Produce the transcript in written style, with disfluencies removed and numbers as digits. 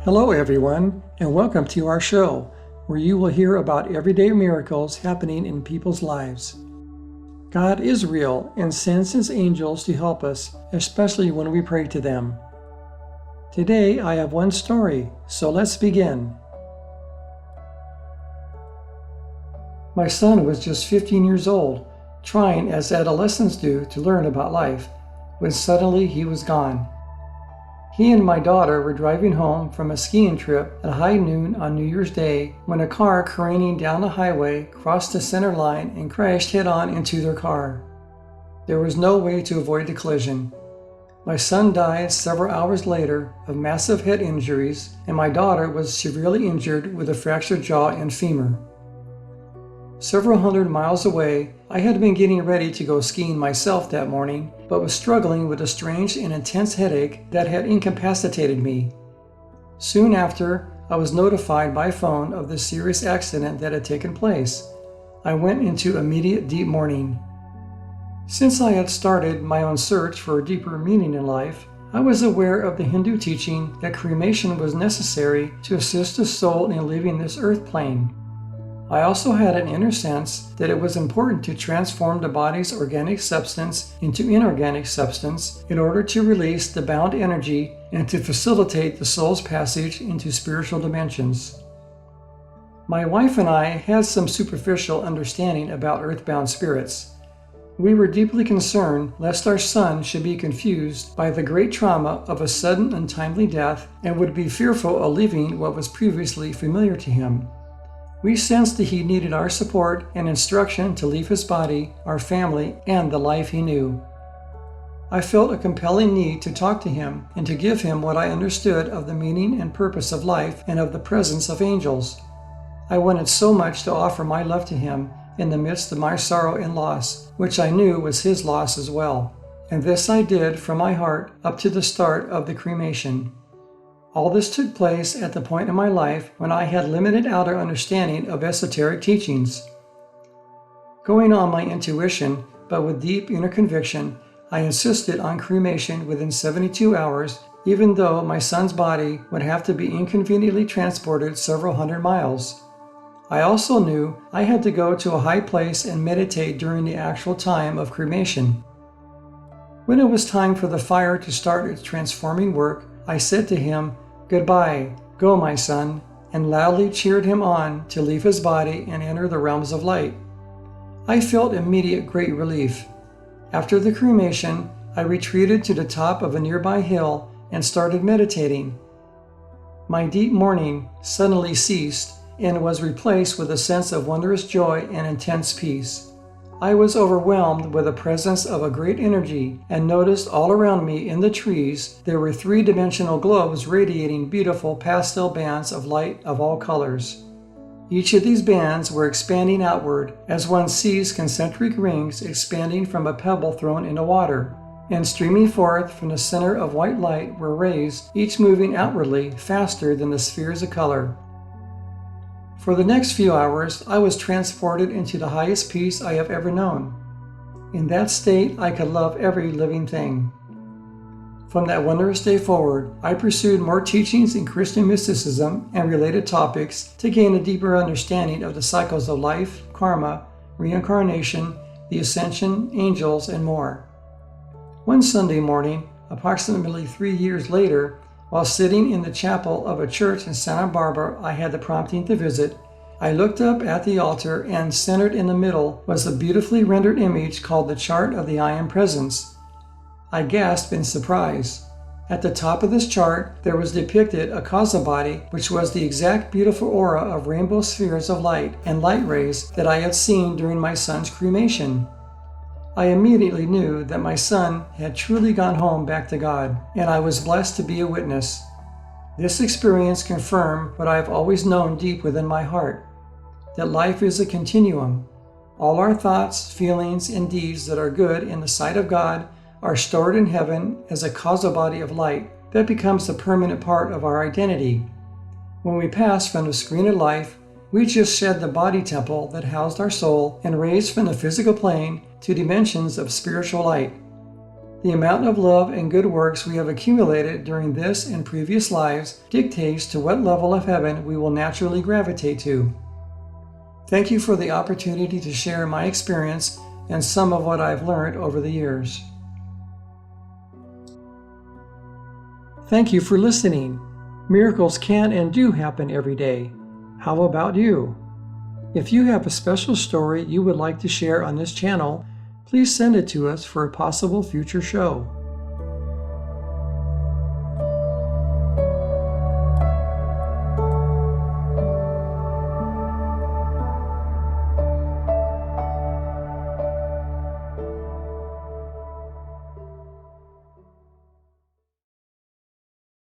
Hello everyone, and welcome to our show, where you will hear about everyday miracles happening in people's lives. God is real and sends His angels to help us, especially when we pray to them. Today I have one story, so let's begin. My son was just 15 years old, trying as adolescents do to learn about life, when suddenly he was gone. He and my daughter were driving home from a skiing trip at high noon on New Year's Day when a car careening down the highway crossed the center line and crashed head-on into their car. There was no way to avoid the collision. My son died several hours later of massive head injuries, and my daughter was severely injured with a fractured jaw and femur. Several hundred miles away, I had been getting ready to go skiing myself that morning, but was struggling with a strange and intense headache that had incapacitated me. Soon after, I was notified by phone of the serious accident that had taken place. I went into immediate deep mourning. Since I had started my own search for a deeper meaning in life, I was aware of the Hindu teaching that cremation was necessary to assist the soul in leaving this earth plane. I also had an inner sense that it was important to transform the body's organic substance into inorganic substance in order to release the bound energy and to facilitate the soul's passage into spiritual dimensions. My wife and I had some superficial understanding about earthbound spirits. We were deeply concerned lest our son should be confused by the great trauma of a sudden untimely death and would be fearful of leaving what was previously familiar to him. We sensed that he needed our support and instruction to leave his body, our family, and the life he knew. I felt a compelling need to talk to him and to give him what I understood of the meaning and purpose of life and of the presence of angels. I wanted so much to offer my love to him in the midst of my sorrow and loss, which I knew was his loss as well. And this I did from my heart up to the start of the cremation. All this took place at the point in my life when I had limited outer understanding of esoteric teachings. Going on my intuition, but with deep inner conviction, I insisted on cremation within 72 hours, even though my son's body would have to be inconveniently transported several hundred miles. I also knew I had to go to a high place and meditate during the actual time of cremation. When it was time for the fire to start its transforming work, I said to him, "Goodbye, go my son," and loudly cheered him on to leave his body and enter the realms of light. I felt immediate great relief. After the cremation, I retreated to the top of a nearby hill and started meditating. My deep mourning suddenly ceased and was replaced with a sense of wondrous joy and intense peace. I was overwhelmed with the presence of a great energy and noticed all around me in the trees there were three-dimensional globes radiating beautiful pastel bands of light of all colors. Each of these bands were expanding outward as one sees concentric rings expanding from a pebble thrown into water, and streaming forth from the center of white light were rays, each moving outwardly faster than the spheres of color. For the next few hours, I was transported into the highest peace I have ever known. In that state, I could love every living thing. From that wondrous day forward, I pursued more teachings in Christian mysticism and related topics to gain a deeper understanding of the cycles of life, karma, reincarnation, the ascension, angels, and more. One Sunday morning, approximately 3 years later, while sitting in the chapel of a church in Santa Barbara I had the prompting to visit, I looked up at the altar and centered in the middle was a beautifully rendered image called the Chart of the I Am Presence. I gasped in surprise. At the top of this chart, there was depicted a causa body, which was the exact beautiful aura of rainbow spheres of light and light rays that I had seen during my son's cremation. I immediately knew that my son had truly gone home back to God, and I was blessed to be a witness. This experience confirmed what I have always known deep within my heart, that life is a continuum. All our thoughts, feelings, and deeds that are good in the sight of God are stored in heaven as a causal body of light that becomes a permanent part of our identity. When we pass from the screen of life, we just shed the body temple that housed our soul and raised from the physical plane to dimensions of spiritual light. The amount of love and good works we have accumulated during this and previous lives dictates to what level of heaven we will naturally gravitate to. Thank you for the opportunity to share my experience and some of what I've learned over the years. Thank you for listening. Miracles can and do happen every day. How about you? If you have a special story you would like to share on this channel, please send it to us for a possible future show.